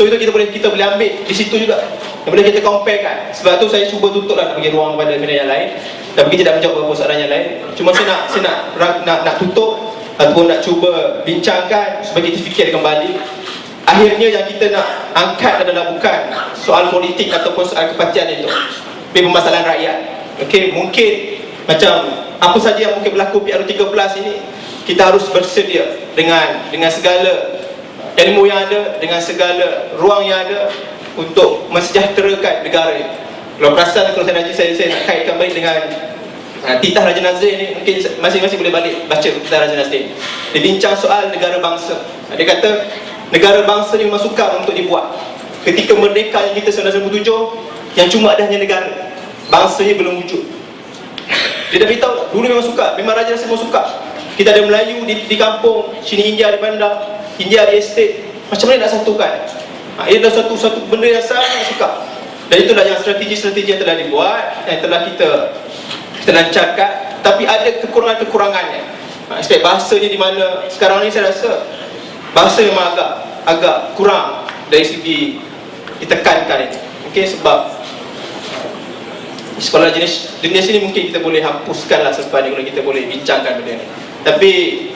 So itu kita boleh ambil di situ juga, yang boleh kita comparekan. Sebab tu saya cuba tutuplah bagi ruang kepada benda yang lain, tapi kita tidak menjawab beberapa soalan yang lain. Cuma saya nak tutup ataupun nak cuba bincangkan supaya kita fikir kembali. Akhirnya yang kita nak angkat adalah bukan soal politik ataupun soal kepastian itu, tapi permasalahan rakyat. Okey, mungkin macam apa saja yang mungkin berlaku PRU13 ini, kita harus bersedia dengan segala ilmu yang ada, dengan segala ruang yang ada untuk mensejahterakan negara ini. Kalau perasan, kalau saya nak kaitkan balik dengan titah Raja Nazir ni, mungkin masing-masing boleh balik baca titah Raja Nazir. Dia bincang soal negara bangsa. Dia kata negara bangsa ni memang sukar untuk dibuat. Ketika merdeka yang kita 1997, yang cuma ada hanya negara, bangsanya belum wujud. Dia dah beritahu dulu memang sukar, memang Raja Nazir memang sukar. Kita ada Melayu di kampung, sini India di bandar, India di estate. Macam mana nak satukan? Ia adalah satu benda yang sangat sukar. Dan itulah yang strategi-strategi yang telah dibuat, yang telah kita lancarkan. Tapi ada kekurangan-kekurangannya. Aspek bahasanya di mana sekarang ni saya rasa bahasa memang agak kurang dari segi ditekankan ini. Mungkin sebab sekolah jenis sini mungkin kita boleh hapuskanlah sepanjang kita boleh bincangkan benda ni. Tapi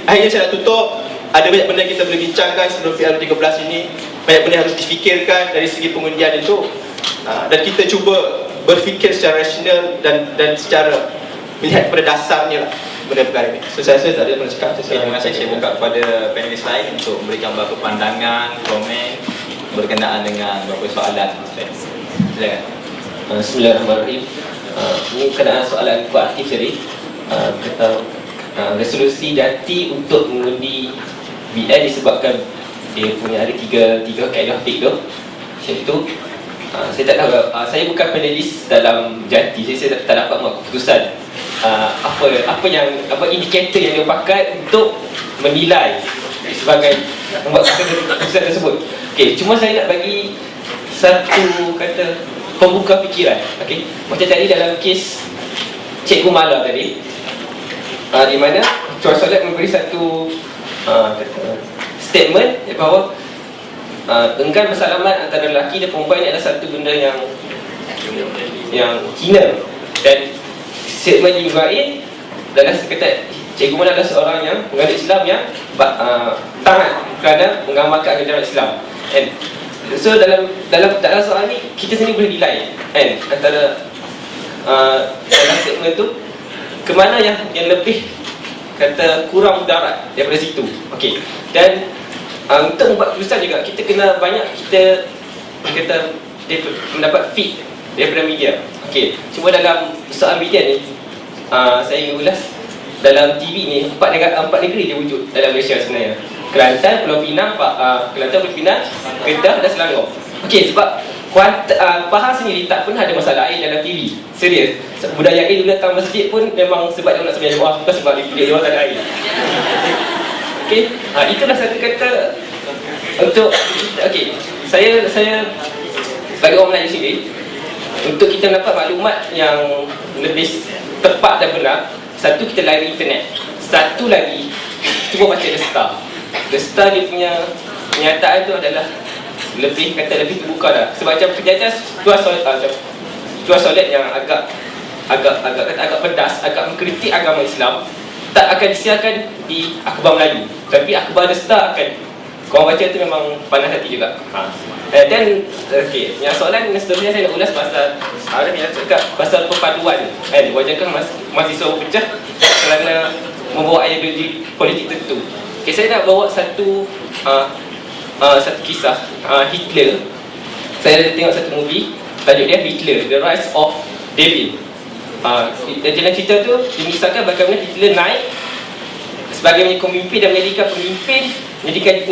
akhirnya saya nak tutup. Ada banyak benda kita boleh bincangkan sebelum PRU13 ini. Banyak benda harus difikirkan dari segi pengundian itu. Dan kita cuba berfikir secara rasional dan secara melihat pada dasarnya lah benda perkara ini. So saya tak ada pernah cakap. Terima kasih. Saya buka kepada panelis lain untuk memberikan beberapa pandangan, komen berkenaan dengan beberapa soalan. Silakan. Bismillahirrahmanirrahim. Ini berkenaan soalan kualitatif tadi, tentang resolusi dati untuk mengundi BN disebabkan dia punya ada tiga kaedah fiqh. Macam itu, saya tak tahu, saya bukan panelis dalam jati, saya tak dapat buat keputusan apa indikator yang dia pakai untuk menilai sebagai membuat keputusan tersebut. Okey, cuma saya nak bagi satu kata pembuka fikiran. Okey, macam tadi dalam kes Cikgu Mala tadi, di mana Tuan Solat memberi satu statement bahawa enggan bersalaman antara lelaki dan perempuan ini adalah satu benda yang hina. Dan statement Ibn Ra'in dalam sekretar Cikgu Mala adalah seorang yang menganut Islam yang taat kerana mengamalkan ajaran Islam. And so dalam soal ni kita sendiri boleh nilai antara dalam statement tu kemana yang lebih kata kurang mudarat daripada situ. Okey. Dan untuk membuat keputusan juga kita kena banyak kita mendapat feed daripada media. Okey. Cuma dalam soal media ni saya ingin ulas dalam TV ni empat negeri dia wujud dalam Malaysia sebenarnya. Kelantan, Pulau Pinang, Kedah dan Selangor. Okey, sebab Pahang sendiri tak pernah ada masalah air dalam TV. Serius. Budaya air dulu datang masjid pun memang sebab dia nak sembahyang Jumaat, bukan sebab dia tak ada air. Okey, itulah satu kata untuk okey, saya bagi orang Melayu sendiri, untuk kita dapat maklumat yang lebih tepat dan benar, satu kita lari internet, satu lagi cuba baca The Star dia punya kenyataan tu adalah lebih terbuka dah. Sebab macam kenyataan Tuan Solat yang agak pedas, agak mengkritik agama Islam tak akan disiarkan di akhbar Melayu, tapi akhbar The Star akan korang baca tu memang panas hati juga. Dan okey, yang soalan yang seterusnya saya nak ulas pasal ada yang cakap pasal perpaduan wajahkan mahasiswa pecah kerana membawa ideologi politik tertentu. Okay, saya nak bawa satu kisah Hitler. Saya ada tengok satu movie, tajuk dia Hitler, The Rise of Devil. Dalam cerita tu mengisahkan bagaimana Hitler naik sebagai pemimpin dan menjadikan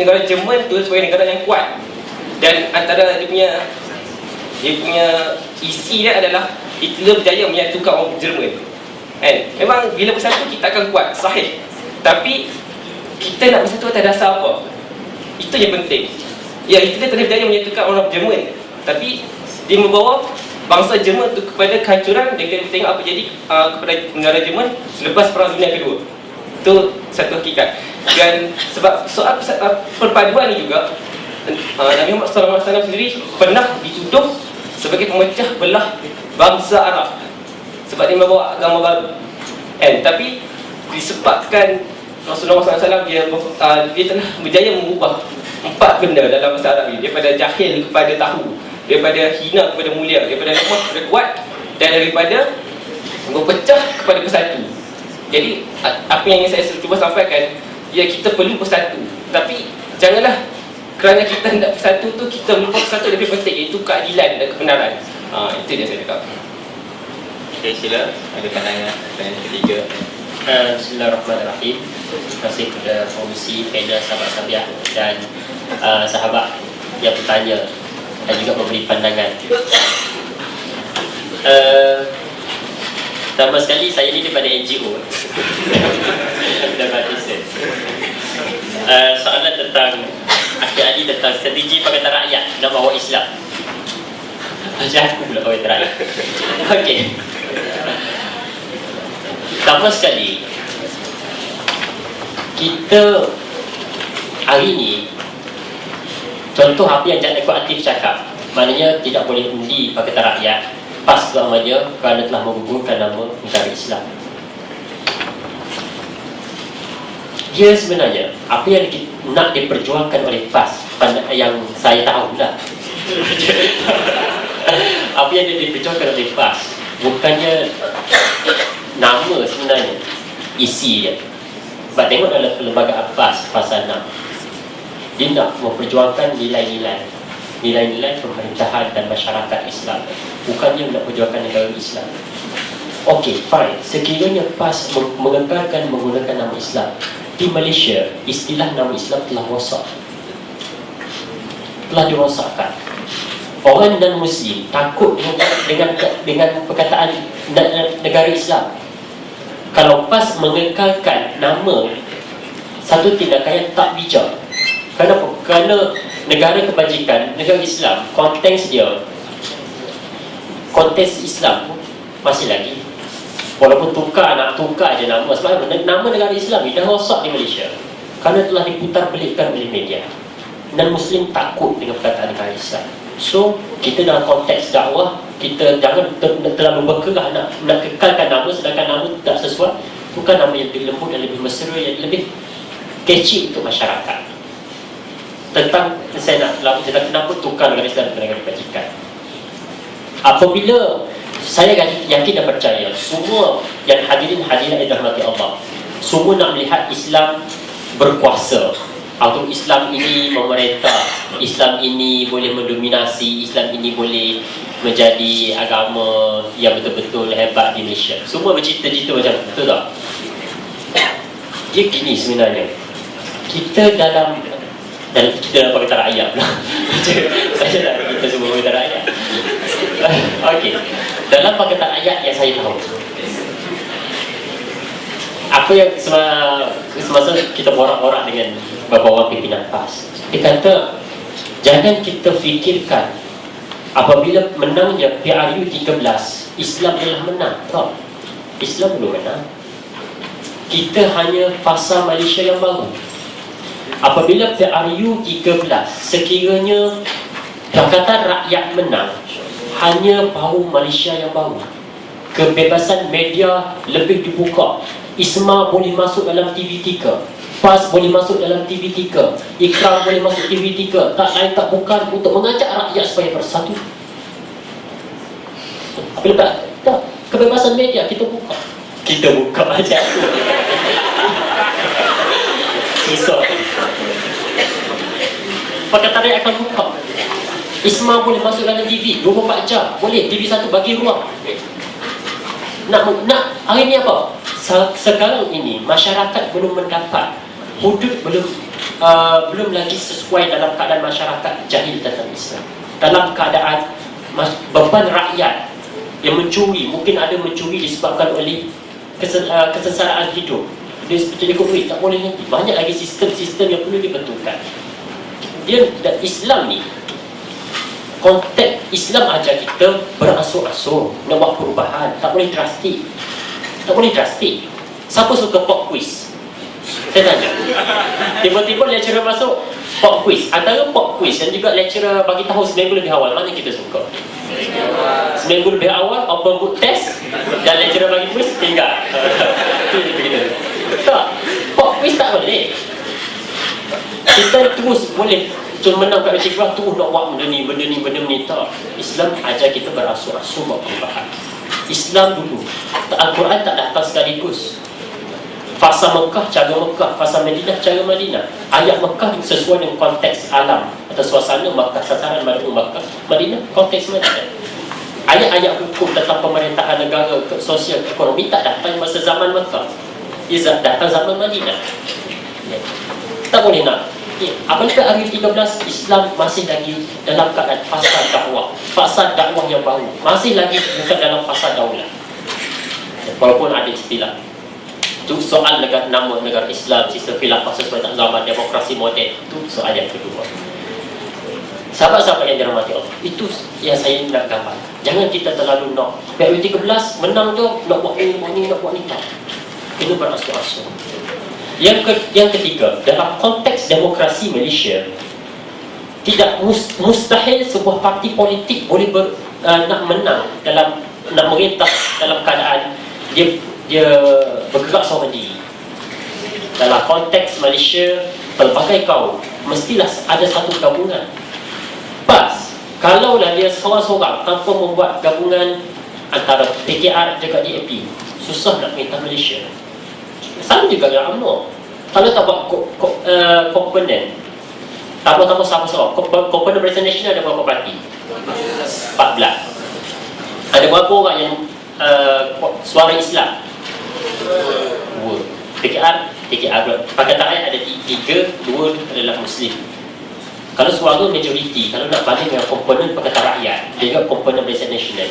negara Jerman tu sebagai negara yang kuat. Dan antara dia punya isi dia adalah Hitler berjaya menyatukan orang Jerman. Memang bila bersatu kita akan kuat, sahih. Tapi kita nak bersatu atas dasar apa? Itu yang penting. Ya, Hitler telah berjaya menyatukan orang Jerman, tapi dia membawa bangsa Jerman tu kepada kehancuran. Dan kita tengok apa jadi kepada negara Jerman selepas Perang Dunia Kedua. Itu satu hakikat. Dan sebab soal perpaduan ni juga Nabi Muhammad SAW sendiri pernah dituduh sebagai pemecah belah bangsa Arab sebab dia membawa agama baru. Tapi disebabkan Rasulullah SAW dia telah berjaya mengubah 4 benda dalam bahasa Arab ini, daripada jahil kepada tahu, daripada hina kepada mulia, daripada lemah kepada kuat, dan daripada berpecah kepada bersatu. Jadi apa yang saya cuba sampaikan, ya, kita perlu bersatu, tapi janganlah kerana kita hendak bersatu tu kita melupa satu lebih penting, iaitu keadilan dan kebenaran. Itu dia saya cakap. Okay, sila ada pandangan ketiga. Bismillahirrahmanirrahim. Terima kasih kepada pengurusi panel sahabat Sabiah dan sahabat yang bertanya dan juga memberi pandangan. Pertama sekali, saya ni daripada NGO daripada soalan tentang akhir-akhir tentang strategi Pakatan Rakyat nak bawa Islam. Macam aku pula Pakatan Rakyat. Okey. Pertama sekali, kita hari ni, contoh apa yang Jad Ekor Atif cakap, maknanya tidak boleh undi Pakatan Rakyat, PAS namanya, kerana telah menggugurkan nama negara Islam. Dia sebenarnya apa yang nak diperjuangkan oleh PAS, yang saya tahu lah apa yang diperjuangkan oleh PAS bukannya nama sebenarnya, isi dia. Sebab tengok dalam perlembagaan PAS pasal 6, dia nak memperjuangkan nilai-nilai pemerintahan dan masyarakat Islam, bukannya nak perjuangkan negara Islam. Okey, fine. Sekiranya PAS mengekalkan menggunakan nama Islam, di Malaysia istilah nama Islam telah rosak, telah dirosakkan. Orang dan Muslim takut dengan perkataan negara Islam. Kalau PAS mengekalkan nama, satu tindakan yang tak bijak. Kenapa? Kerana negara kebajikan, negara Islam, konteks dia, konteks Islam masih lagi. Walaupun nak tukar je nama. Sebab nama negara Islam ni dah rosak di Malaysia kerana telah diputar belikkan oleh media. Dan Muslim takut dengan perkataan negara Islam. So, kita dalam konteks dakwah, kita jangan terlalu berkerah nak kekalkan nama, sedangkan nama tak sesuai. Bukan nama yang lebih lembut dan lebih mesra, yang lebih catchy untuk masyarakat. Tentang saya nak tentang kenapa tukar negara Islam dengan negara kebajikan. Apabila saya yakin dan percaya semua yang hadirat yang dirahmati Allah, semua nak melihat Islam berkuasa, atau Islam ini memerintah, Islam ini boleh mendominasi, Islam ini boleh menjadi agama yang betul-betul hebat di Malaysia. Semua bercita-cita macam tu, betul tak? Dia gini sebenarnya, kita dalam Pakatan Rakyat pula. Saya nak kita semua Pakatan Rakyat. Okey. Dalam Pakatan Rakyat yang saya tahu, apa yang semasa kita borak-borak dengan beberapa orang pimpinan PAS, dia kata jangan kita fikirkan apabila menangnya PRU 13 Islam telah menang. Tak, Islam belum menang. Kita hanya fasa Malaysia yang baru. Apabila PRU 13 sekiranya Pakatan Rakyat menang, hanya baru Malaysia yang baru. Kebebasan media lebih dibuka. ISMA boleh masuk dalam TV3, PAS boleh masuk dalam TV3, Ikram boleh masuk TV3. Tak lain tak bukan untuk mengajak rakyat supaya bersatu. Apabila tak, kebebasan media kita buka. Kita buka aja. Susah. Pakatan Rakyat akan buka. ISMA boleh masuk dalam TV 24 jam. Boleh, TV1 bagi ruang. Nak hari ni apa? Sekarang ini masyarakat belum mendapat hudud, belum lagi sesuai dalam keadaan masyarakat jahil tentang Islam. Dalam keadaan beban rakyat yang mencuri, mungkin ada mencuri disebabkan oleh kesengsaraan hidup. Dia seperti ekonomi, tak boleh nanti. Banyak lagi sistem-sistem yang perlu dibetulkan. Dia Islam ni, konteks Islam ajar kita berasur-asur, nak buat perubahan. Tak boleh drastik. Tak boleh drastik. Siapa suka pop quiz? Saya tanya. Tiba-tiba lecturer masuk, Pop quiz. Antara pop quiz dan juga lecturer bagi tahu seminggu lebih awal, mana kita suka? Seminggu lebih awal open book test dan lecturer bagi quiz tinggal. Itu begitu. Tak, pop quiz tak boleh. Kita terus boleh cuma menang kat cikgu tu nak buat benda ni tak. Islam ajar kita berasu-asu buat perubahan. Islam dulu Al-Quran tak datang sekaligus. Fasa Mekah, cara Mekah. Fasa Madinah, cara Madinah. Ayat Mekah sesuai dengan konteks alam atau suasana Mekah, sasaran Mekah. Madinah, konteks Madinah. Ayat-ayat hukum tentang pemerintahan negara, sosial, ekonomi tak datang masa zaman Mekah. Ia datang zaman Madinah. Tak boleh nak. Apabila hari 13 Islam masih lagi dalam keadaan fasa dakwah yang baru, masih lagi bukan dalam fasa daulah. Walaupun ada istilah itu soal nama negara Islam, sistem khilafah sesuai tak zaman demokrasi moden, itu soal yang kedua. Sahabat-sahabat yang dirahmati Allah, itu yang saya nak gambar. Jangan kita terlalu nak PRU 13 menang tu nak buat ni tak. Itu berasu-asu. Yang ketiga, dalam konteks demokrasi Malaysia, tidak mustahil sebuah parti politik boleh nak menang nak merintah dalam keadaan dia bergerak seorang diri. Dalam konteks Malaysia, pelbagai kaum mestilah ada satu gabungan. Kalaulah dia seorang-seorang tanpa membuat gabungan antara PKR dengan DAP, susah nak merintah Malaysia. Sama juga dengan UMNO. Kalau tak buat komponen, tambah sama-sama. Komponen Barisan Nasional ada berapa parti? 14. Ada berapa orang yang suara Islam? 2. PKR Pakatan Rakyat ada 3, 2 adalah Muslim. Kalau suara majoriti, kalau nak banding dengan komponen Pakatan Rakyat dengan komponen Barisan Nasional,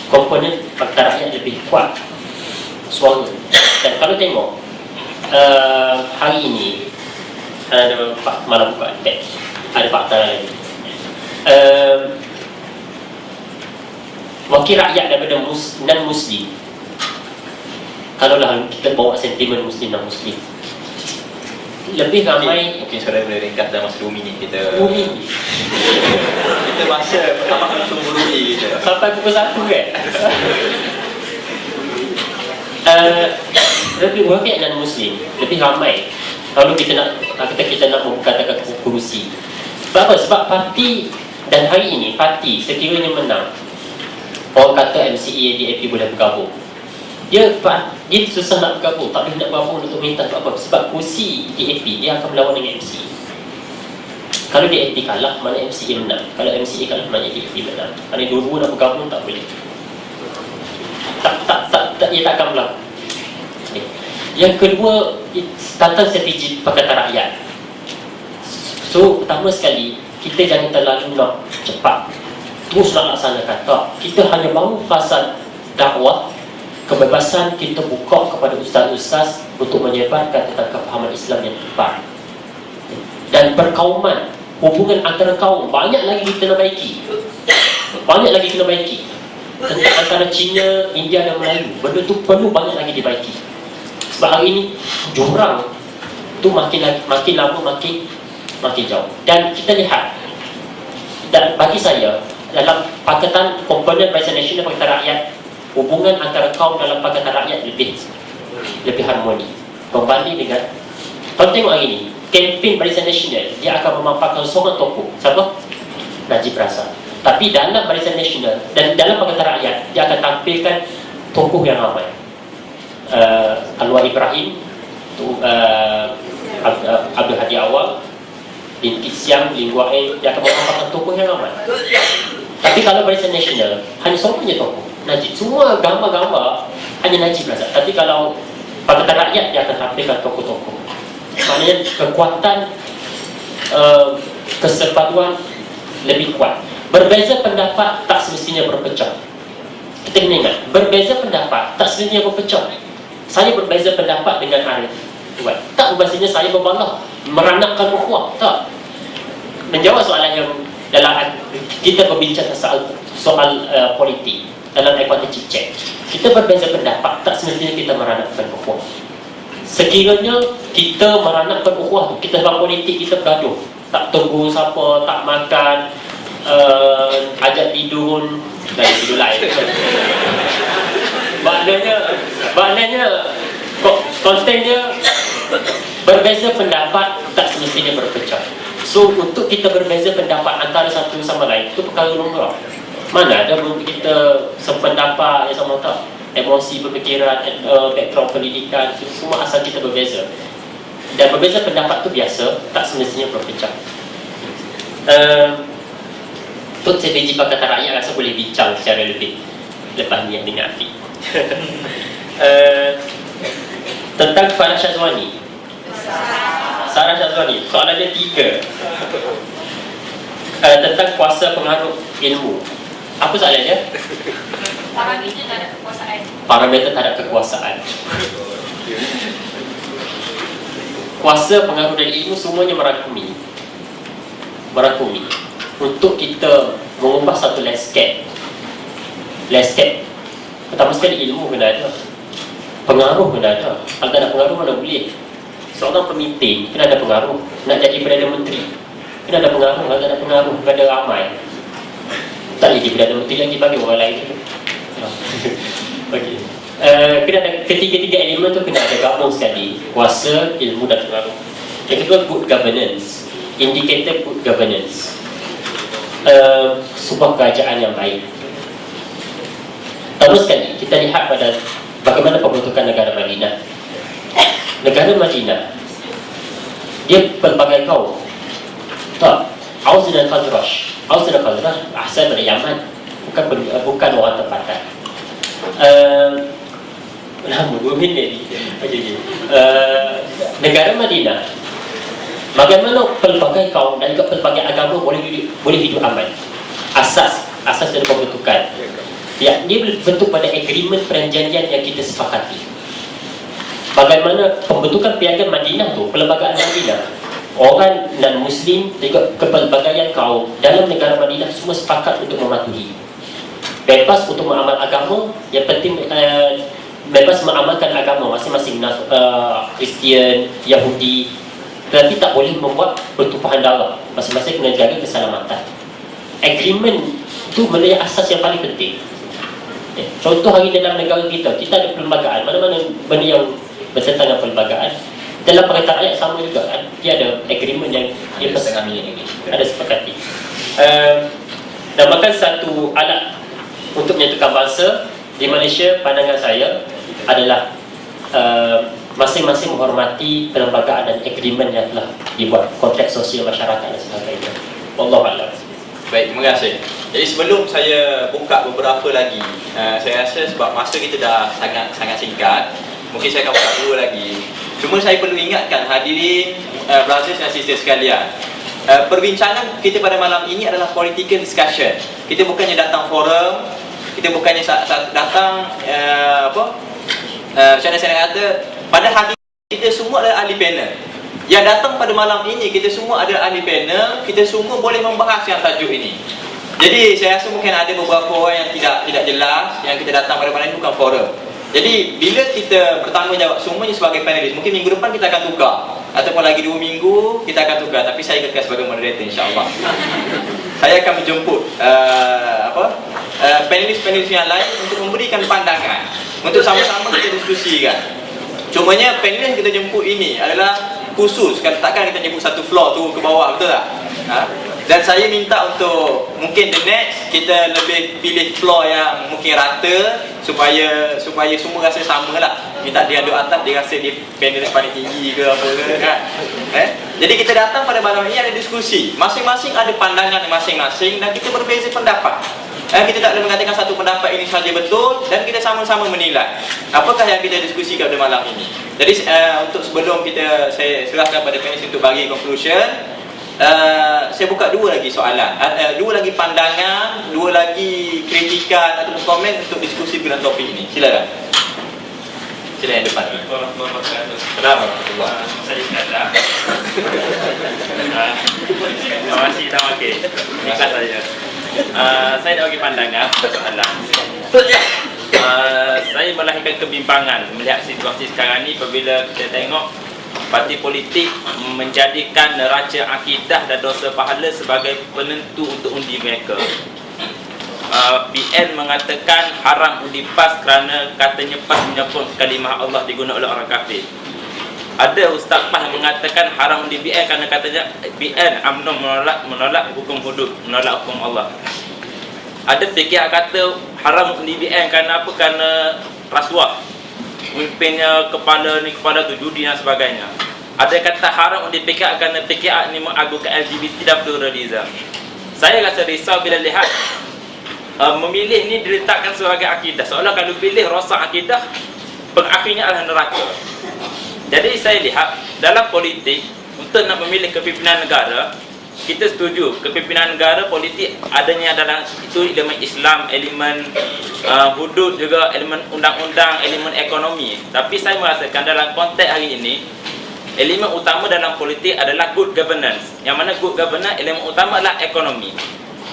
komponen Pakatan Rakyat lebih kuat suara. Dan kalau tengok hari ini ada malam buka teks, ada fakta lagi. Wakil rakyat daripada non-Muslim, kalaulah kita bawa sentimen Muslim dan Muslim, lebih ramai. Mungkin saudara boleh ringkas dalam masa 2 minit kita. 2 minit. Kita masa pertama kali tunggu dulu kita. Sampai pukul 1 kan? Lebih wakil dan Muslim lebih ramai. Kalau kita nak mengatakan kerusi. Sebab apa? Sebab parti, dan hari ini parti sekiranya menang, orang kata MCA DAP boleh bergabung. Dia susah nak bergabung, tak boleh nak bergabung untuk minta apa? Sebab kursi DAP dia akan melawan dengan MCA. Kalau DAP kalah, mana MCA menang. Kalau MCA kalah, mana DAP menang. Kalau dua-dua nak bergabung tak boleh. Ia tak akan berlaku. Yang kedua, tentang strategi Pakatan Rakyat. So, pertama sekali, kita jangan terlalu nak cepat terus nak laksanakan. Tak, kita hanya bangun fasa dakwah, kebebasan kita buka kepada ustaz-ustaz untuk menyebarkan tentang kefahaman Islam yang tepat. Dan perkauman, hubungan antara kaum, banyak lagi kita nak baiki. Tentang antara Cina, India dan Melayu, benda tu perlu banyak lagi dibaiki. Sebab hari ini jurang tu makin lama makin jauh. Dan kita lihat, dan bagi saya dalam Pakatan Komponen Barisan Nasional Pakatan Rakyat, hubungan antara kaum dalam Pakatan Rakyat lebih harmoni berbanding dengan, kalau tengok hari ini kempen Barisan Nasional, dia akan memampakkan seorang tokoh. Siapa? Najib Razak. Tapi dalam Barisan Nasional dan dalam Pakatan Rakyat, dia akan tampilkan tokoh yang ramai. Anwar Ibrahim, Abdul Hadi Awang, Binti Siang, Lingua A, dia akan memampakkan tokoh yang ramai. Tapi kalau Barisan Nasional, hanya seorang je tokoh, Najib. Semua gambar-gambar hanya Najib Razak. Tapi kalau Pakatan Rakyat, dia akan tampilkan tokoh-tokoh. Maknanya kekuatan kesempatan lebih kuat. Berbeza pendapat tak semestinya berpecah. Kita kena ingat, berbeza pendapat tak semestinya berpecah. Saya berbeza pendapat dengan Arif, tak bermaksudnya saya berbalah meranakkan ukhuwah. Tak. Menjawab soalan yang dalam kita berbincang soal politik dalam equality check, kita berbeza pendapat tak semestinya kita meranakkan ukhuwah. Sekiranya kita meranakkan ukhuwah, kita dalam politik kita bergaduh, tak tunggu siapa, tak makan, ajak tidur dan tidur lain. Maknanya kontennya berbeza pendapat tak semestinya berpecah. So untuk kita berbeza pendapat antara satu sama lain itu perkara lumrah. Mana ada kita sependapat yang sama tak? Emosi, pemikiran, background pendidikan, semua asal kita berbeza. Dan berbeza pendapat tu biasa, tak semestinya berpecah. Untuk strategi Pakatan Rakyat rasa boleh bincang secara lebih lepas ni dengan Afiq. Tentang Farah Syazwani. Sarah Syazwani, soalan dia 3. Tentang kuasa pengaruh ilmu. Apa soalan dia? Parameter terhadap kekuasaan. Parameter terhadap kekuasaan. Kuasa, pengaruh dan ilmu semuanya merangkumi untuk kita mengubah satu landscape. Pertama sekali ilmu kena ada, pengaruh kena ada. Kalau tak ada pengaruh mana boleh. Seorang pemimpin kena ada pengaruh. Nak jadi Perdana Menteri kena ada pengaruh. Kalau tak ada pengaruh kena ada ramai, tak jadi Perdana Menteri lagi, bagi orang lain. Okay. Kena ada ketiga-tiga elemen tu kena ada gabung sekali: kuasa, ilmu dan pengaruh. Yang kedua, good governance, indikator good governance, sebuah kerajaan yang baik. Pertama sekali kita lihat pada bagaimana pembentukan negara Madinah. Negara Madinah dia pelbagai kaum. Tak, Aus dan Khazraj asal dari Yaman, bukan orang tempatan. Lama 2 minit. Okay. Negara Madinah, bagaimana pelbagai kaum dan juga pelbagai agama boleh hidup aman. Asas dari pembentukan, ya, dia berbentuk pada agreement, perjanjian yang kita sepakati. Bagaimana pembentukan piagam Madinah tu, perlembagaan Madinah, orang non-Muslim juga kepelbagaian kaum dalam negara Madinah semua sepakat untuk mematuhi. Bebas untuk mengamal agama, yang penting bebas mengamalkan agama masing-masing, Kristian, Yahudi, tetapi tak boleh membuat pertumpahan darah. Masing-masing kena jaga keselamatan. Agreement itu benda yang asas yang paling penting. Contoh hari dalam negara kita ada perlembagaan, mana-mana benda yang bertentangan perlembagaan, dalam Pakatan Rakyat sama juga kan, dia ada agreement yang dia ada sepakati. Namakan satu alat untuk menyatukan bangsa di Malaysia. Pandangan saya adalah masing-masing menghormati perlembagaan dan agreement yang telah dibuat, konteks sosial masyarakat dan sebagainya. Wallahualam. Baik, terima kasih. Jadi sebelum saya buka beberapa lagi, saya rasa sebab masa kita dah sangat singkat, mungkin saya akan buka 2 lagi. Cuma saya perlu ingatkan hadirin, brothers dan sisters sekalian, perbincangan kita pada malam ini adalah political discussion. Kita bukannya datang forum, kita bukannya datang macam mana saya kata, pada hari kita semua adalah ahli panel. Yang datang pada malam ini, kita semua adalah ahli panel, kita semua boleh membahas yang tajuk ini. Jadi saya rasa mungkin ada beberapa orang yang tidak jelas, yang kita datang pada malam ini bukan forum. Jadi bila kita bertanggungjawab semuanya sebagai panelis, mungkin minggu depan kita akan tukar, ataupun lagi 2 minggu kita akan tukar, tapi saya kekal sebagai moderator insya-Allah. Saya akan menjemput panelis-panelis yang lain untuk memberikan pandangan, untuk sama-sama kita diskusikan. Cumanya panelis yang kita jemput ini adalah khusus, kan, takkan kita jemput satu floor tu ke bawah, betul tak? Dan saya minta untuk mungkin the next kita lebih pilih floor yang mungkin rata, supaya semua rasa sama lah. Minta dia duduk atas, dia rasa dia panelis paling tinggi ke apa ke kan. Jadi kita datang pada malam ini ada diskusi, masing-masing ada pandangan masing-masing dan kita berbeza pendapat. Kita tak boleh mengatakan satu pendapat ini sahaja betul, dan kita sama-sama menilai apakah yang kita diskusikan pada malam ini. Jadi untuk sebelum saya serahkan pada panelis untuk bagi conclusion, saya buka 2 lagi soalan, 2 lagi pandangan, 2 lagi kritikan atau komen untuk diskusi dengan topik ini. Silakan. Silakan yang depan. Assalamualaikum. Saya kata. Terima kasih, okey. Singkat saja. Saya nak bagi pandangan soalan. Saya melahirkan kebimbangan melihat situasi sekarang ni apabila kita tengok parti politik menjadikan neraca akidah dan dosa pahala sebagai penentu untuk undi mereka. BN mengatakan haram undi PAS kerana katanya PAS menyokong kalimah Allah digunakan oleh orang kafir. Ada Ustaz PAS yang mengatakan haram undi BN kerana katanya BN UMNO menolak hukum hudud, menolak hukum Allah. Ada fikir kata haram undi BN kerana apa? Kerana rasuah, pemimpinnya kepala ni kepala tu judi dan sebagainya. Ada kata haram undi PKR kerana PKR ni mengagungkan LGBT dan pluralism. Saya rasa risau bila lihat memilih ni diletakkan sebagai akidah, seolah kalau pilih rosak akidah, pengakhirnya adalah neraka. Jadi saya lihat dalam politik, untuk nak memilih kepimpinan negara, kita setuju kepimpinan negara politik adanya dalam itu elemen Islam, elemen hudud, juga elemen undang-undang, elemen ekonomi. Tapi saya merasakan dalam konteks hari ini, elemen utama dalam politik adalah good governance. Yang mana good governance, elemen utama adalah ekonomi.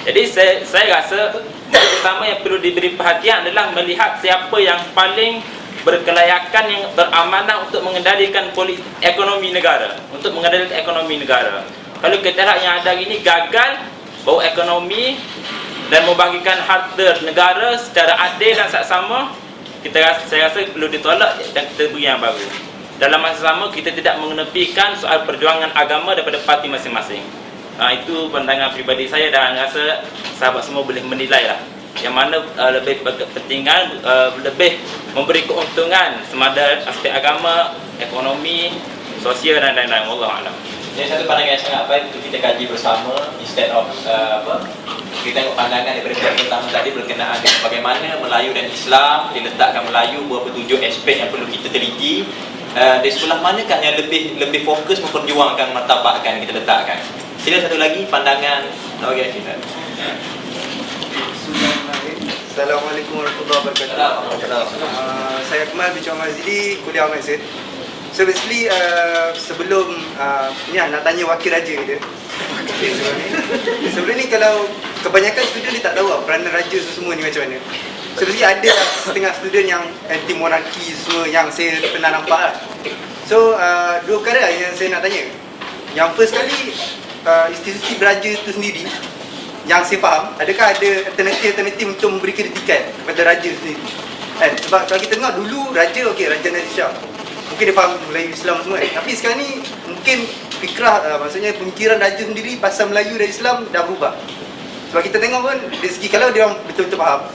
Jadi saya rasa yang utama yang perlu diberi perhatian adalah melihat siapa yang paling berkelayakan, yang beramanah untuk mengendalikan ekonomi negara, untuk mengendalikan ekonomi negara. Kalau kita lihat yang ada ini gagal bawa ekonomi dan membagikan harta negara secara adil dan saksama, saya rasa perlu ditolak dan kita beri yang baru. Dalam masa sama, kita tidak mengenepikan soal perjuangan agama daripada parti masing-masing. Itu pandangan pribadi saya dan rasa sahabat semua boleh menilai lah yang mana lebih berkepentingan, lebih memberi keuntungan semada aspek agama, ekonomi, sosial dan lain-lain. Wallahualam. Jadi satu pandangan yang sangat baik untuk kita kaji bersama, instead of kita tengok pandangan daripada pihak pertama tadi berkenaan dengan bagaimana Melayu dan Islam diletakkan Melayu, beberapa tujuh aspek yang perlu kita teliti. Dari sebelah manakah yang lebih fokus memperjuangkan martabatkan yang kita letakkan. Sila satu lagi pandangan bahagian kita. Assalamualaikum warahmatullahi wabarakatuh. Saya Akmal bin Chong Mazidi, kuliah medicine. So basically sebelum ni nak tanya wakil raja dia. Sebelum ni kalau kebanyakan student dia tak tahu peranan raja semua ni macam mana. So basically ada setengah student yang anti monarki semua yang saya pernah nampak lah. So dua perkara yang saya nak tanya. Yang first kali institusi beraja itu sendiri yang saya faham, adakah ada alternatif untuk memberi kritikan kepada raja sendiri? Sebab kalau kita tengok dulu raja, okey, Raja Nadir Shah mungkin dia faham Melayu Islam semua tapi sekarang ni mungkin fikrah, maksudnya pemikiran raja sendiri pasal Melayu dan Islam dah berubah. Sebab kita tengok pun dari segi kalau dia orang betul-betul faham,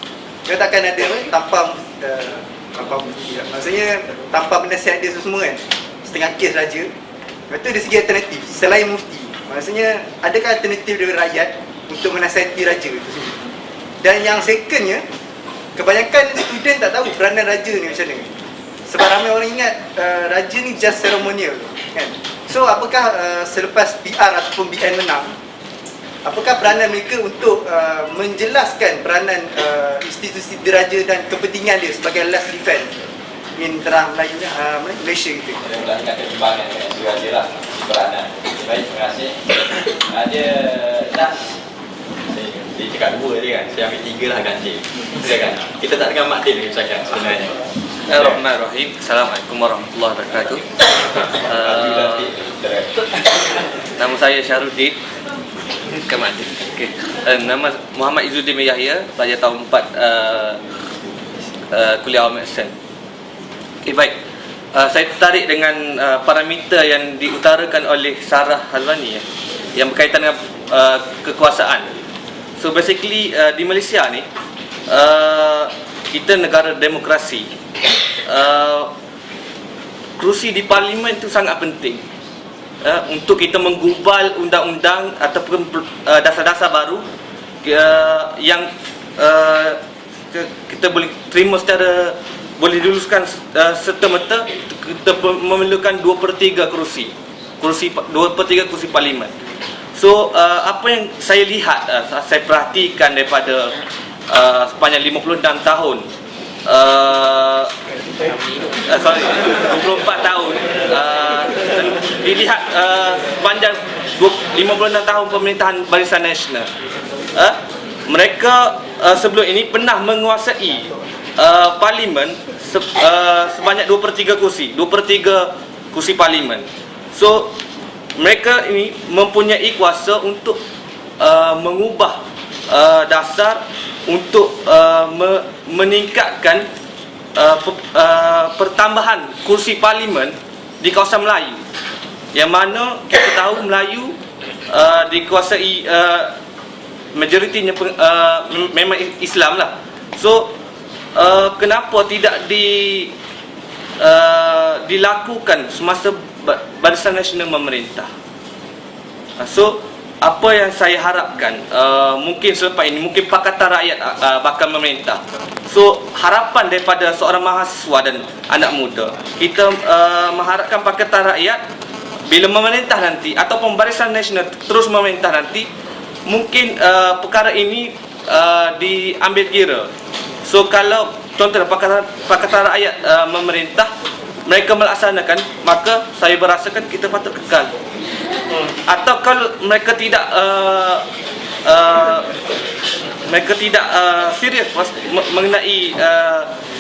dia takkan ada maksudnya tanpa penasihat dia semua kan, setengah kes raja. Lepas tu dari segi alternatif selain mufti, maksudnya adakah alternatif dari rakyat untuk menasihati raja itu sendiri? Dan yang secondnya, kebanyakan student tak tahu peranan raja ni macam mana. Sebab ramai orang ingat raja ni just ceremonial kan. So apakah selepas PR ataupun BN menang, apakah peranan mereka untuk menjelaskan peranan institusi diraja dan kepentingan dia sebagai last defense in terang Malaysia gitu. Kita mulakan ketimbangan dengan raja lah peranan. Baik, terima kasih. Dia dah dia cakap dua je kan, saya ambil tiga lah ganjil. Silakan. Kita tak dengar Mak Din bercakap sebenarnya. Bismillahirrahmanirrahim. Assalamualaikum warahmatullahi wabarakatuh. Nama saya Syarudin Kamadin. Okay. Nama Muhammad Izzuddin Yahya, pelajar tahun 4 kuliah medicine. Okay, baik. Saya tertarik dengan parameter yang diutarakan oleh Sarah Hazwani yang berkaitan dengan kekuasaan. So basically di Malaysia ni kita negara demokrasi. Kerusi di parlimen itu sangat penting untuk kita menggubal undang-undang ataupun dasar-dasar baru yang kita boleh terima secara boleh diluluskan serta-merta. Kita memerlukan 2/3 kerusi 2/3 kerusi parlimen. So apa yang saya lihat, saya perhatikan daripada sepanjang 56 tahun 24 tahun dilihat sepanjang 56 tahun pemerintahan Barisan Nasional, mereka sebelum ini pernah menguasai parlimen sebanyak 2/3 kursi 2/3 kursi parlimen. So mereka ini mempunyai kuasa untuk mengubah dasar untuk meningkatkan pertambahan kursi parlimen di kawasan Melayu, yang mana kita tahu Melayu dikuasai majoritinya memang Islam lah. So kenapa tidak dilakukan semasa Barisan Nasional memerintah? So apa yang saya harapkan, mungkin selepas ini mungkin Pakatan Rakyat bakal memerintah. So harapan daripada seorang mahasiswa dan anak muda, kita mengharapkan Pakatan Rakyat bila memerintah nanti ataupun Barisan Nasional terus memerintah nanti, mungkin perkara ini diambil kira. So kalau contohnya Pakatan Rakyat memerintah, mereka melaksanakan, maka saya berasakan kita patut kekal. Atau kalau mereka tidak serius mengenai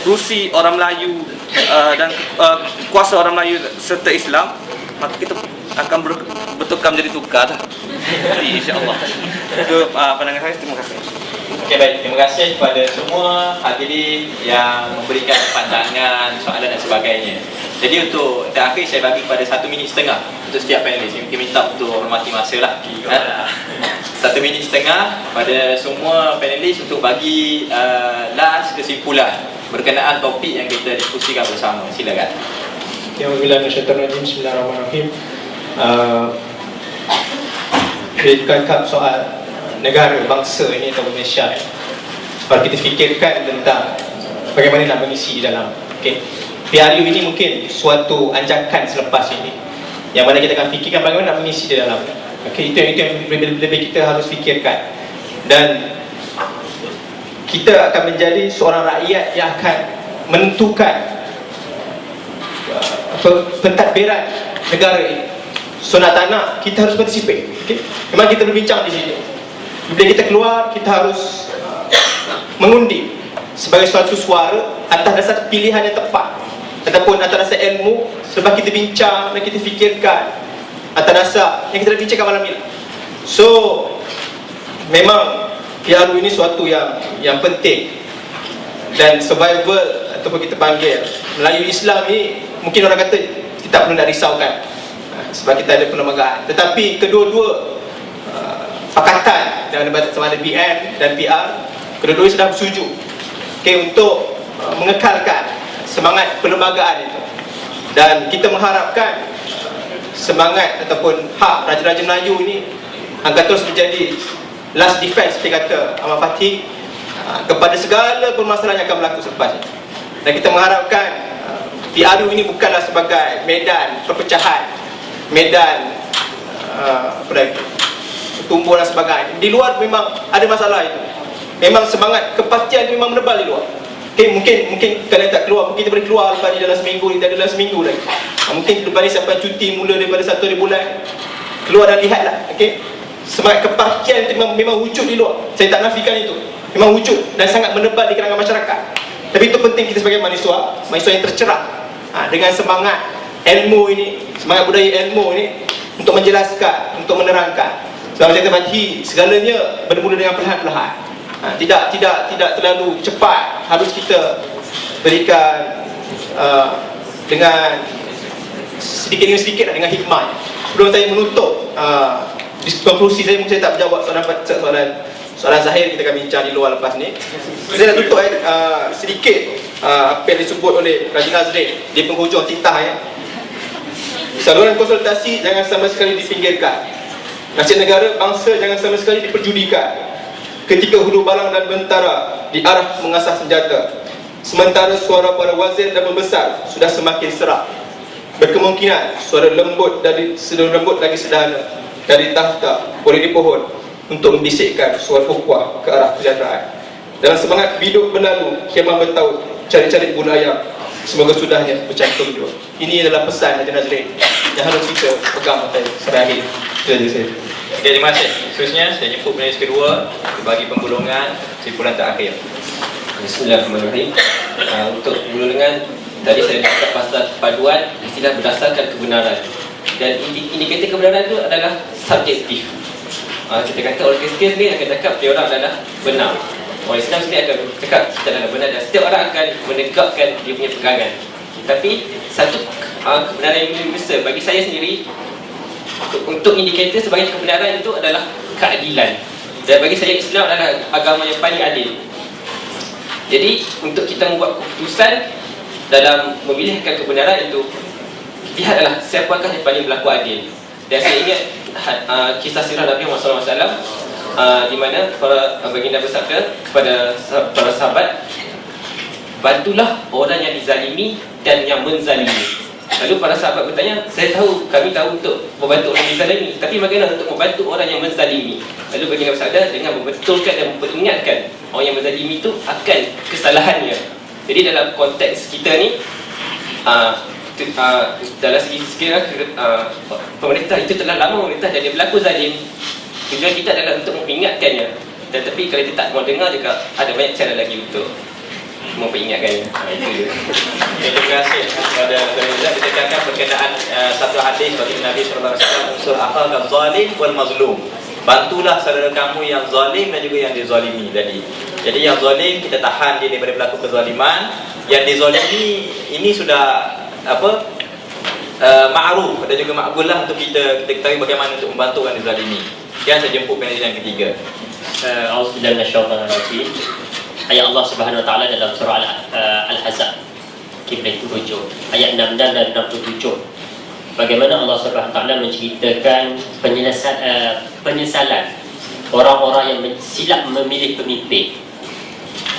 kursi orang Melayu dan kuasa orang Melayu serta Islam, maka kita akan bertukar menjadi tukar lah. Jadi insya-Allah. Itu pandangan saya. Terima kasih. Okey, baik. Terima kasih kepada semua hadirin yang memberikan pandangan, soalan dan sebagainya. Jadi untuk terakhir saya bagi kepada 1 minit setengah untuk setiap panelis. Mungkin minta untuk hormati masa lah. 1 minit setengah pada semua panelis untuk bagi last kesimpulan berkenaan topik yang kita diskusikan bersama. Silakan. Bismillahirrahmanirrahim. Berkaitan soal negara bangsa ini atau Malaysia, kalau kita fikirkan tentang bagaimana nak mengisi dalam PRU ini, mungkin suatu anjakan selepas ini yang mana kita akan fikirkan bagaimana nak mengisi di dalam. Itu yang lebih kita harus fikirkan, dan kita akan menjadi seorang rakyat yang akan menentukan pentadbiran negara ini. So nak tak nak, kita harus participate. Memang kita berbincang di sini. Bila kita keluar, kita harus mengundi sebagai suatu suara atas dasar pilihan yang tepat, ataupun atas dasar ilmu. Sebab kita bincang dan kita fikirkan atas dasar yang kita dah bincangkan malam ini. So memang PRU ini suatu yang penting, dan survival ataupun kita panggil Melayu Islam ni, mungkin orang kata kita tak perlu nak risaukan sebab kita ada perlembagaan. Tetapi kedua-dua pakatan yang sama ada BN dan PR, kedua-dua sudah bersetuju untuk mengekalkan semangat perlembagaan itu. Dan kita mengharapkan semangat ataupun hak Raja-Raja Melayu ini akan terus menjadi last defense, seperti kata Ahmad Fatih, kepada segala permasalahan yang akan berlaku selepas ini. Dan kita mengharapkan PRU ini bukanlah sebagai medan perpecahan, medan tumbuh dan sebagainya. Di luar memang ada masalah itu. Memang semangat kepastian memang menebal di luar. Mungkin kalian tak keluar, mungkin kita boleh keluar lepas ni dalam seminggu, kita ada dalam seminggu lagi. Mungkin lepas ni sampai cuti mula daripada 1 hari bulan, keluar dan lihatlah. Semangat kepastian itu memang wujud di luar. Saya tak nafikan itu. Memang wujud dan sangat menebal di kalangan masyarakat. Tapi itu penting kita sebagai mahasiswa yang tercerah dengan semangat ilmu ini, semangat budaya ilmu ini, untuk menjelaskan, untuk menerangkan. Sebab saya kata segalanya bermula dengan perlahan-lahan. Tidak terlalu cepat. Harus kita berikan dengan sedikit demi sedikit, dengan hikmah. Sebelum saya menutup konklusi saya, mungkin saya tak menjawab soalan Zahir, kita akan bincang di luar lepas ni. Saya nak tutup sedikit apa yang disebut oleh Raja Nazrin di penghujung titah. Saluran konsultasi jangan sama sekali dipinggirkan. Nasib negara bangsa jangan sama sekali diperjudikan ketika hulu balang dan bentara diarah mengasah senjata, sementara suara para wazir dan pembesar sudah semakin serak. Berkemungkinan suara lembut lagi sederhana dari takhta boleh dipohon untuk membisikkan suara ukhuwah ke arah kesejahteraan. Dalam semangat hidup berlalu, khemah bertaut, cari-cari bulu ayam, semoga sudahnya bercantum jua. Ini adalah pesan Raja Nazrin yang harus kita pegang sampai akhir. Itu saja saya. Okey, terima kasih. Seterusnya saya jemput panelis kedua bagi penggolongan kesimpulan terakhir. Bismillahirrahmanirrahim. Untuk penggolongan tadi saya cakap pasal paduan istilah berdasarkan kebenaran. Dan indikator kebenaran itu adalah subjektif. Kita kata orang Kristian ni akan cakap dia orang adalah benar, orang Islam sendiri akan cakap kita adalah benar, dan setiap orang akan menegakkan dia punya pegangan. Tapi satu kebenaran yang lebih besar bagi saya sendiri, untuk indikator sebagai kebenaran itu adalah keadilan. Dan bagi saya Islam adalah agama yang paling adil. Jadi untuk kita membuat keputusan dalam memilihkan kebenaran itu, lihatlah siapakah yang paling berlaku adil. Dan saya ingat kisah sirah Nabi Muhammad SAW, di mana baginda bersabda kepada para sahabat, bantulah orang yang dizalimi dan yang menzalimi. Lalu para sahabat bertanya, kami tahu untuk membantu orang yang dizalimi, tapi bagaimana untuk membantu orang yang menzalimi? Lalu baginda bersabda, dengan membetulkan dan memperingatkan orang yang menzalimi itu akan kesalahannya. Jadi dalam konteks kita ni, dalam segi sekiranya pemerintah itu telah lama pemerintah dan dia berlaku zalim, tujuan kita adalah untuk memperingatkannya. Tetapi kalau dia tak mau dengar juga, ada banyak cara lagi untuk memperingatkannya. Itu dia. Terima kasih kepada Ustaz. Kita akan berkenaan satu hadis bagi Nabi SAW, unsur akhaka zalim wal mazlum. Bantulah saudara kamu yang zalim dan juga yang dizalimi tadi. Jadi yang zalim kita tahan dia daripada berlaku kezaliman, yang dizalimi ini sudah ma'ruf dan juga makbul lah untuk kita ketahui bagaimana untuk membantu orang dizalimi. Sekian saya jemput panel yang ketiga. Auzubillahi minasyaitonir rajim. Ayat Allah Subhanahu wa taala dalam surah Al-Ahzab, kita hujung ayat 66 dan 67. Bagaimana Allah Subhanahu wa taala menceritakan penyesalan orang-orang yang silap memilih pemimpin.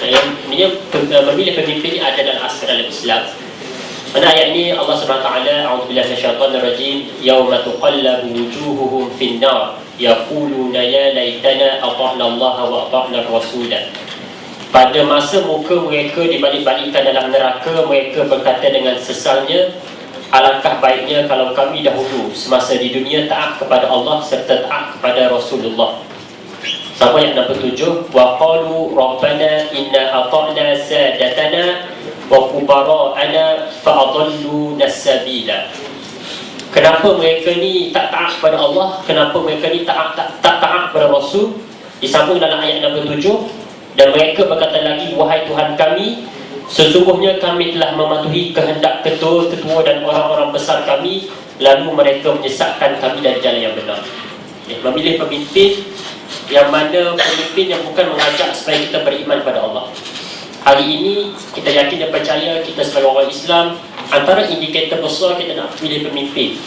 Yang memilih pemimpin ini ada dalam aspek Islam. Pada ayat ini Allah Subhanahu wa taala, a'udzubillahi minasyaitonir rajim, yauma tuqallabu wujuhuhum fin nar yaquluna ya laitana ata'na Allah wa ata'na ar-rasula. Pada masa muka mereka dibalik-balikkan dalam neraka, mereka berkata dengan sesalnya, alangkah baiknya kalau kami dahulu semasa di dunia taat kepada Allah serta taat kepada Rasulullah. Sampai ayat 67, wa qalu rabbana inna ata'na sadatana wa kubara'ana fa'adalluna as-sabila. Kenapa mereka ni tak taat kepada Allah? Kenapa mereka ni tak taat kepada Rasul? Disambung dalam ayat 67, dan mereka berkata lagi, wahai Tuhan kami, sesungguhnya kami telah mematuhi kehendak ketua-ketua dan orang-orang besar kami, lalu mereka menyesatkan kami dari jalan yang benar. Memilih pemimpin yang mana pemimpin yang bukan mengajak supaya kita beriman pada Allah. Hari ini kita yakin dan percaya, kita sebagai orang Islam, antara indikator besar kita nak pilih pemimpin,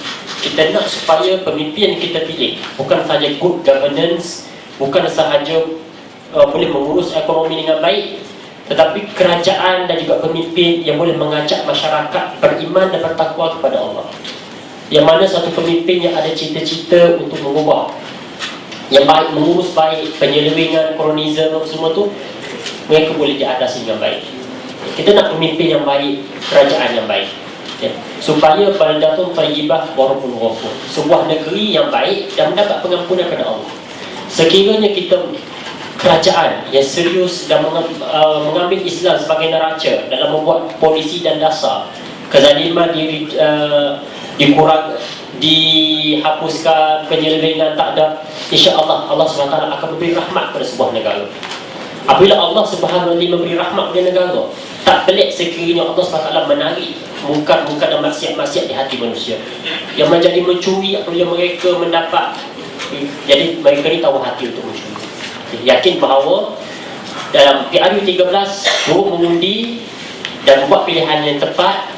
kita nak supaya pemimpin yang kita pilih bukan sahaja good governance, bukan sahaja boleh mengurus ekonomi dengan baik, tetapi kerajaan dan juga pemimpin yang boleh mengajak masyarakat beriman dan bertakwa kepada Allah. Yang mana satu pemimpin yang ada cita-cita untuk mengubah, yang baik, mengurus baik penyelewengan, kolonisme semua tu, mereka boleh diatasi dengan baik. Kita nak pemimpin yang baik, kerajaan yang baik, supaya baldatun thayyibah wa rabbun ghafur, sebuah negeri yang baik dan mendapat pengampunan daripada Allah. Sekiranya kita kerajaan yang serius dan mengambil Islam sebagai neraca dalam membuat polisi dan dasar, kezaliman dikurang, dihapuskan, penyelewengan tak ada, insya-Allah Allah SWT akan memberi rahmat pada sebuah negara. Apabila Allah Subhanahu wa taala memberi rahmat kepada negara, tak pelik sekiranya Allah SWT menarik mungkar-mungkar dan maksiat-maksiat di hati manusia yang menjadi mencuri apabila mereka mendapat, jadi mereka ni tahu hati untuk mencuri. Yakin bahawa dalam PRU 13 turut mengundi dan membuat pilihan yang tepat.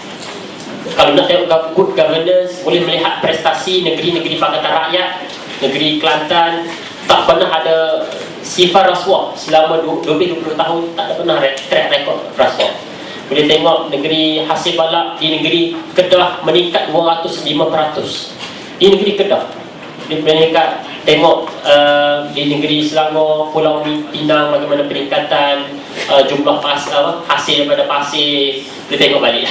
Kalau nak tengok good governance, boleh melihat prestasi negeri-negeri Pakatan Rakyat, negeri Kelantan, tak pernah ada sifar rasuah selama 20 tahun, tak ada pernah track record rasuah. Boleh tengok negeri Hasib Balak di negeri Kedah meningkat 205%. Di negeri Kedah meningkat. Tengok di negeri Selangor, Pulau Pinang, bagaimana peningkatan jumlah hasil daripada pasir. Kita tengok balik.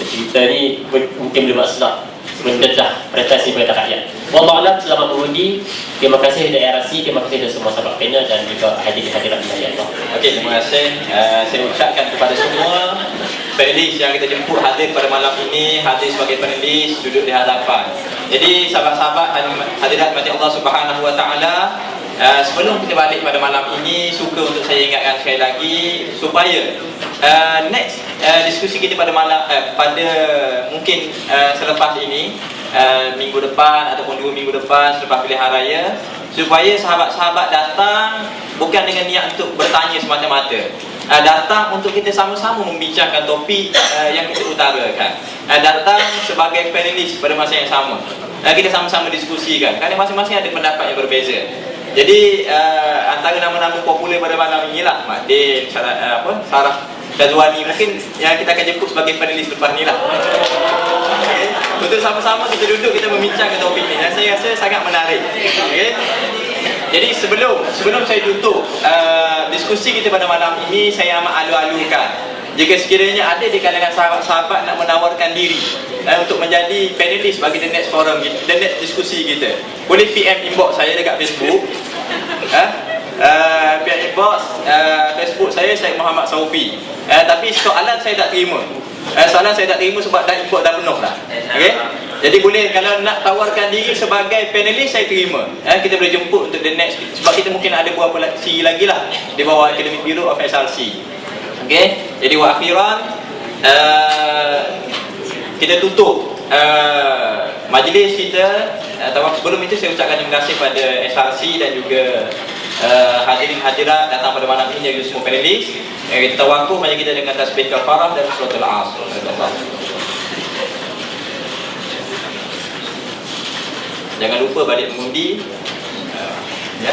Cerita ni mungkin boleh buat sedap mendedah prestasi mereka rakyat. Wallahualam, selamat mengundi. Terima kasih dari RRC, terima kasih dari semua sahabat panel dan juga hadirin-hadirat Allah. Okey, terima kasih. Saya ucapkan kepada semua panelis yang kita jemput hadir pada malam ini, hadir sebagai panelis, duduk di hadapan. Jadi sahabat-sahabat hadirat mati Allah Subhanahu Wa Taala, sebelum kita balik pada malam ini, suka untuk saya ingatkan sekali lagi supaya next diskusi kita pada malam pada mungkin selepas ini, minggu depan ataupun 2 minggu depan selepas pilihan raya, supaya sahabat-sahabat datang bukan dengan niat untuk bertanya semata-mata, datang untuk kita sama-sama membincangkan topik yang kita utarakan, datang sebagai panelis pada masa yang sama, kita sama-sama diskusikan kerana masing-masing ada pendapat yang berbeza. Jadi antara nama-nama popular pada malam inilah Mak Din, Sarah Syazwani, mungkin yang kita akan jemput sebagai panelis lepas ni lah. Okay. Untuk sama-sama kita duduk, kita membincangkan topik ni dan saya rasa sangat menarik. Okay. Jadi sebelum saya tutup diskusi kita pada malam ini, saya amat alu-alukan jika sekiranya ada di kalangan sahabat-sahabat nak menawarkan diri untuk menjadi panelis bagi the next forum, the next diskusi kita, boleh PM inbox saya dekat Facebook. PM inbox Facebook saya Syed Muhammad Saufi. Tapi soalan saya tak terima. Soalan saya tak terima sebab dah inbox dah penuh dah. Okey. Jadi boleh, kalau nak tawarkan diri sebagai panelis, saya terima. Kita boleh jemput untuk the next, sebab kita mungkin ada beberapa siri lagi lah di bawah Academic Bureau of SRC. Okey. Jadi wa akhiran, kita tutup majlis kita. Sebelum itu saya ucapkan terima kasih pada SRC dan juga hadirin hadirat datang pada malam ini, juga semua panelis. Kita tawakuf mari kita dengan tasbih kafarah dan suratul Asr. Jangan lupa balik mengundi. Ya.